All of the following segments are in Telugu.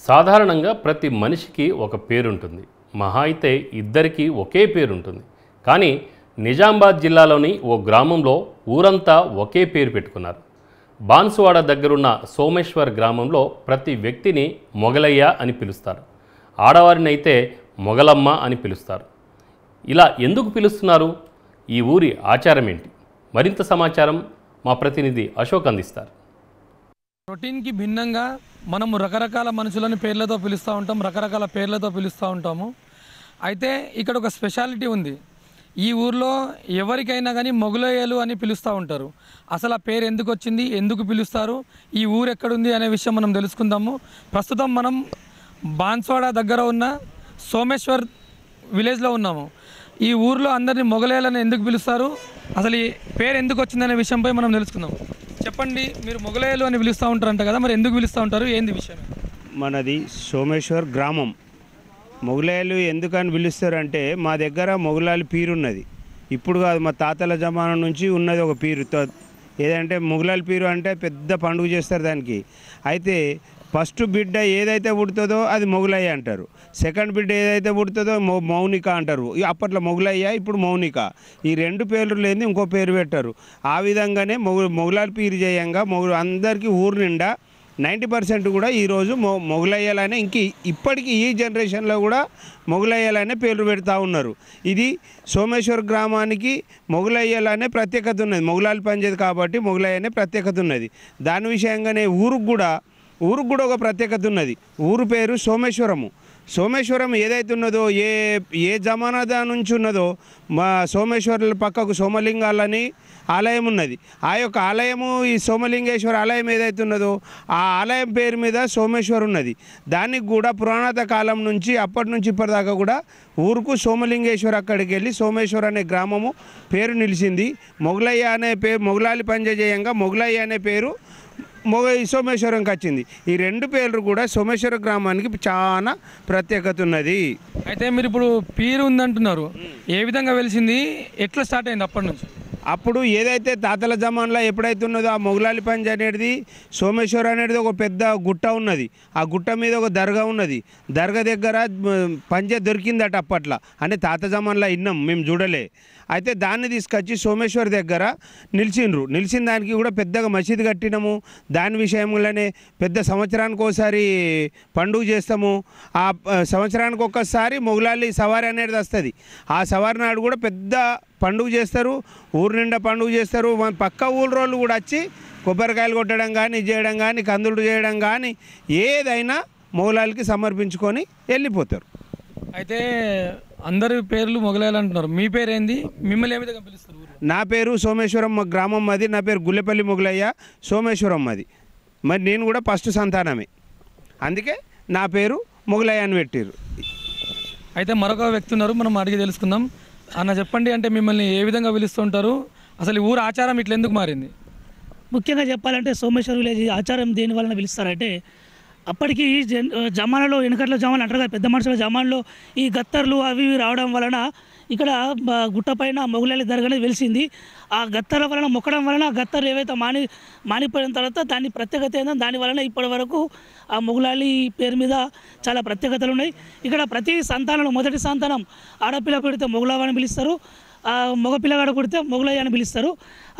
సాధారణంగా ప్రతి మనిషికి ఒక పేరుంటుంది. మహా అయితే ఇద్దరికి ఒకే పేరుంటుంది. కానీ నిజామాబాద్ జిల్లాలోని ఓ గ్రామంలో ఊరంతా ఒకే పేరు పెట్టుకున్నారు. బాన్సువాడ దగ్గరున్న సోమేశ్వర్ గ్రామంలో ప్రతి వ్యక్తిని మొగలయ్య అని పిలుస్తారు. ఆడవారినైతే మొగలమ్మ అని పిలుస్తారు. ఇలా ఎందుకు పిలుస్తున్నారు? ఈ ఊరి ఆచారం ఏంటి? మరింత సమాచారం మా ప్రతినిధి అశోక్ అందిస్తారు. రొటీన్కి భిన్నంగా మనము రకరకాల మనుషులను పేర్లతో పిలుస్తూ ఉంటాం, రకరకాల పేర్లతో పిలుస్తూ ఉంటాము. అయితే ఇక్కడ ఒక స్పెషాలిటీ ఉంది. ఈ ఊర్లో ఎవరికైనా కానీ మొగలయ్యలు అని పిలుస్తూ ఉంటారు. అసలు ఆ పేరు ఎందుకు వచ్చింది, ఎందుకు పిలుస్తారు, ఈ ఊరు ఎక్కడుంది అనే విషయం మనం తెలుసుకుందాము. ప్రస్తుతం మనం బాన్స్వాడ దగ్గర ఉన్న సోమేశ్వర్ విలేజ్లో ఉన్నాము. ఈ ఊర్లో అందరినీ మొగలయ్యలని ఎందుకు పిలుస్తారు, అసలు ఈ పేరు ఎందుకు వచ్చిందనే విషయంపై మనం తెలుసుకుందాం. చెప్పండి, మీరు మొగలయ్యలు అని పిలుస్తూ ఉంటారంట కదా, మరి ఎందుకు పిలుస్తూ ఉంటారు, ఏంది విషయం? మనది సోమేశ్వర్ గ్రామం. మొగలాయలు ఎందుకని పిలుస్తారంటే మా దగ్గర మొగలాయల పీరు ఉన్నది. ఇప్పుడు కాదు, మా తాతల జమానా నుంచి ఉన్నది ఒక పీరు. ఏదంటే మొగలాయల పీరు అంటే పెద్ద పండుగ చేస్తారు దానికి. అయితే ఫస్ట్ బిడ్డ ఏదైతే పుడుతుందో అది మొగలయ్య అంటారు. సెకండ్ బిడ్డ ఏదైతే పుడుతుందో మౌనిక అంటారు. అప్పట్లో మొగలయ్య, ఇప్పుడు మౌనిక. ఈ రెండు పేర్లు లేని ఇంకో పేరు పెట్టారు. ఆ విధంగానే మొగలాయల పీరు చేయంగా అందరికీ ఊరు నిండా 90% కూడా ఈరోజు మొగలయ్యలనే ఇప్పటికీ ఈ జనరేషన్లో కూడా మొగలయ్యలనే పేర్లు పెడతా ఉన్నారు. ఇది సోమేశ్వర్ గ్రామానికి మొగలయ్యలనే ప్రత్యేకత ఉన్నది. మొగలాయలు పనిచేది కాబట్టి మొగలయ్యనే ప్రత్యేకత ఉన్నది. దాని విషయంగానే ఊరికి కూడా ఒక ప్రత్యేకత ఉన్నది. ఊరు పేరు సోమేశ్వరము. సోమేశ్వరం ఏదైతే ఉన్నదో ఏ జమానాదా నుంచి ఉన్నదో మా సోమేశ్వరుల పక్కకు సోమలింగాలని ఆలయం ఉన్నది. ఆ యొక్క ఆలయము, ఈ సోమలింగేశ్వర ఆలయం ఏదైతే ఉన్నదో ఆ ఆలయం పేరు మీద సోమేశ్వర్ ఉన్నది. దానికి కూడా పురాణత కాలం నుంచి అప్పటి నుంచి ఇప్పటిదాకా కూడా ఊరుకు సోమలింగేశ్వర్ అక్కడికి వెళ్ళి సోమేశ్వర్ అనే గ్రామము పేరు నిలిచింది. మొగలయ్య అనే పేరు మొగలాలి పనిచేయంగా మొగలయ్య అనే పేరు సోమేశ్వరంకి వచ్చింది. ఈ రెండు పేర్లు కూడా సోమేశ్వర గ్రామానికి చాలా ప్రత్యేకత ఉన్నది. అయితే మీరు ఇప్పుడు పీరు ఉందంటున్నారు, ఏ విధంగా వెలిసింది, ఎట్లా స్టార్ట్ అయింది అప్పటి నుంచి? అప్పుడు ఏదైతే తాతల జమాన్లో ఎప్పుడైతే ఉన్నదో ఆ మొగలాలి పంజ అనేది సోమేశ్వర్ అనేది ఒక పెద్ద గుట్ట ఉన్నది. ఆ గుట్ట మీద ఒక దర్గా ఉన్నది. దర్గా దగ్గర పంజ దొరికిందట అప్పట్లో. అంటే తాత జమాన్లో విన్నాం, మేము చూడలే. అయితే దాన్ని తీసుకొచ్చి సోమేశ్వర్ దగ్గర నిలిచిన దానికి కూడా పెద్దగా మసీదు కట్టినాము. దాని విషయంలోనే పెద్ద సంవత్సరానికి ఒకసారి పండుగ చేస్తాము. ఆ సంవత్సరానికి ఒక్కసారి మొగలాలి సవారి అనేది వస్తుంది. ఆ సవారి నాడు కూడా పెద్ద పండుగ చేస్తారు. ఊరు నిండా పండుగ చేస్తారు. పక్క ఊళ్ళోళ్ళు కూడా వచ్చి కొబ్బరికాయలు కొట్టడం కానీ, చేయడం కానీ, కందులు చేయడం కానీ ఏదైనా మొగలాలికి సమర్పించుకొని వెళ్ళిపోతారు. అయితే అందరి పేర్లు మొగలయ్యలు అంటున్నారు, మీ పేరు ఏంది, మిమ్మల్ని ఏ విధంగా పిలుస్తారు? నా పేరు సోమేశ్వరం గ్రామం అది. నా పేరు గుల్లెపల్లి మొగలయ్య, సోమేశ్వరం అది. మరి నేను కూడా ఫస్ట్ సంతానమే, అందుకే నా పేరు మొగలయ్య అని పెట్టారు. అయితే మరొక వ్యక్తి ఉన్నారు, మనం అడిగి తెలుసుకుందాం. అన్న చెప్పండి, అంటే మిమ్మల్ని ఏ విధంగా పిలుస్తుంటారు, అసలు ఊరు ఆచారం ఇట్లా ఎందుకు మారింది? ముఖ్యంగా చెప్పాలంటే సోమేశ్వర్ విలేజ్ ఆచారం దేని వలన పిలుస్తారంటే, అప్పటికి జమానాలో వెనకట్ల జమాలు అంటారు కదా, పెద్ద మనుషుల జమాన్లో ఈ గత్తర్లు అవి రావడం వలన ఇక్కడ గుట్ట పైన మొగలాలి దర్గానే వెలిసింది. ఆ గత్తర్ల వలన మొక్కడం వలన గత్తర్లు ఏవైతే మానిపోయిన తర్వాత దాని ప్రత్యేకత ఏందో దాని వలన ఇప్పటి వరకు ఆ మొగలాలి పేరు మీద చాలా ప్రత్యేకతలు ఉన్నాయి. ఇక్కడ ప్రతి సంతానంలో మొదటి సంతానం ఆడపిల్ల పుడితే మొగలావ అని పిలుస్తారు, మగ పిల్లగాడు పుడితే మొగలయ్య అని పిలుస్తారు.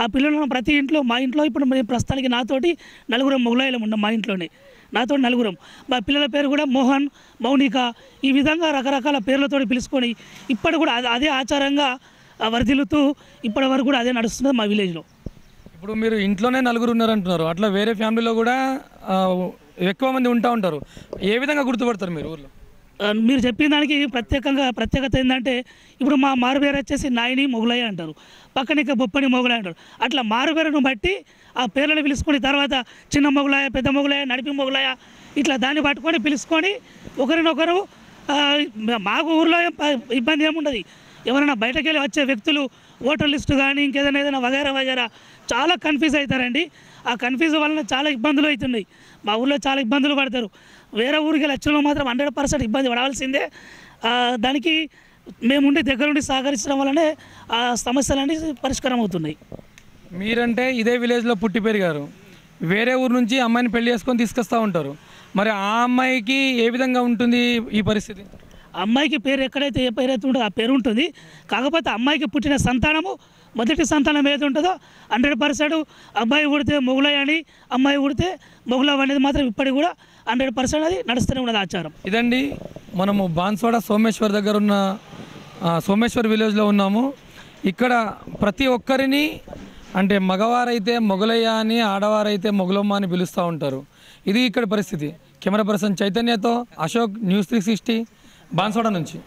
ఆ పిల్లలను ప్రతి ఇంట్లో, మా ఇంట్లో ఇప్పుడు ప్రస్తుతానికి నాతోటి 4 మొగలయ్యలు ఉన్నాం. మా ఇంట్లోనే నాతో 4. మా పిల్లల పేరు కూడా మోహన్, మౌనిక, ఈ విధంగా రకరకాల పేర్లతో పిలుచుకొని ఇప్పటి కూడా అదే ఆచారంగా వర్ధిల్లుతూ ఇప్పటి వరకు కూడా అదే నడుస్తున్నది మా విలేజ్లో. ఇప్పుడు మీరు ఇంట్లోనే 4 ఉన్నారంటున్నారు, అట్లా వేరే ఫ్యామిలీలో కూడా ఎక్కువ మంది ఉంటారు. ఏ విధంగా గుర్తుపడతారు మీరు ఊర్లో? మీరు చెప్పిన దానికి ప్రత్యేకత ఏంటంటే, ఇప్పుడు మా మారుపేరు వచ్చేసి నాయని మొగలయ్య అంటారు, పక్కన ఇక బొప్పని మొగలయ్య అంటారు. అట్లా మారుపేరును బట్టి ఆ పేర్లను పిలుచుకొని తర్వాత చిన్న మొగలయ్య, పెద్ద మొగలయ్య, నడిపి మొగలయ్య ఇట్లా దాన్ని పట్టుకొని పిలుచుకొని ఒకరినొకరు, మాకు ఊర్లో ఇబ్బంది ఏముండదు. ఎవరైనా బయటకు వెళ్ళి వచ్చే వ్యక్తులు ఓటర్ లిస్టు కానీ ఇంకేదైనా వగేరా చాలా కన్ఫ్యూజ్ అవుతారండి. ఆ కన్ఫ్యూజ్ వలన చాలా ఇబ్బందులు అవుతున్నాయి. మా ఊళ్ళో చాలా ఇబ్బందులు పడతారు. వేరే ఊరికి లక్షల్లో మాత్రం 100% ఇబ్బంది పడవలసిందే. దానికి మేముండి దగ్గరుండి సహకరించడం వల్లనే ఆ సమస్యలన్నీ పరిష్కారం అవుతున్నాయి. మీరంటే ఇదే విలేజ్లో పుట్టి పెరిగారు, వేరే ఊరు నుంచి అమ్మాయిని పెళ్లి చేసుకొని తీసుకొస్తూ ఉంటారు. మరి ఆ అమ్మాయికి ఏ విధంగా ఉంటుంది ఈ పరిస్థితి? అమ్మాయికి పేరు ఎక్కడైతే ఏ పేరు అయితే ఉంటుందో ఆ పేరు ఉంటుంది. కాకపోతే అమ్మాయికి పుట్టిన సంతానము మొదటి సంతానం ఏది ఉంటుందో 100% అబ్బాయి పుడితే మొగులయ్య అని, అమ్మాయి పుడితే మొగులవ్ అనేది మాత్రం ఇప్పటికి కూడా 100% అది నడుస్తూనే ఉన్నది ఆచారం. ఇదండి మనము బాన్స్వాడ సోమేశ్వర్ దగ్గర ఉన్న సోమేశ్వర్ విలేజ్లో ఉన్నాము. ఇక్కడ ప్రతి ఒక్కరిని అంటే మగవారైతే మొగలయ్య అని, ఆడవారైతే మొగలమ్మ అని పిలుస్తూ ఉంటారు. ఇది ఇక్కడ పరిస్థితి. కెమెరా పర్సన్ చైతన్యతో అశోక్, న్యూస్ 360 బాన్స్వాడ నుంచి.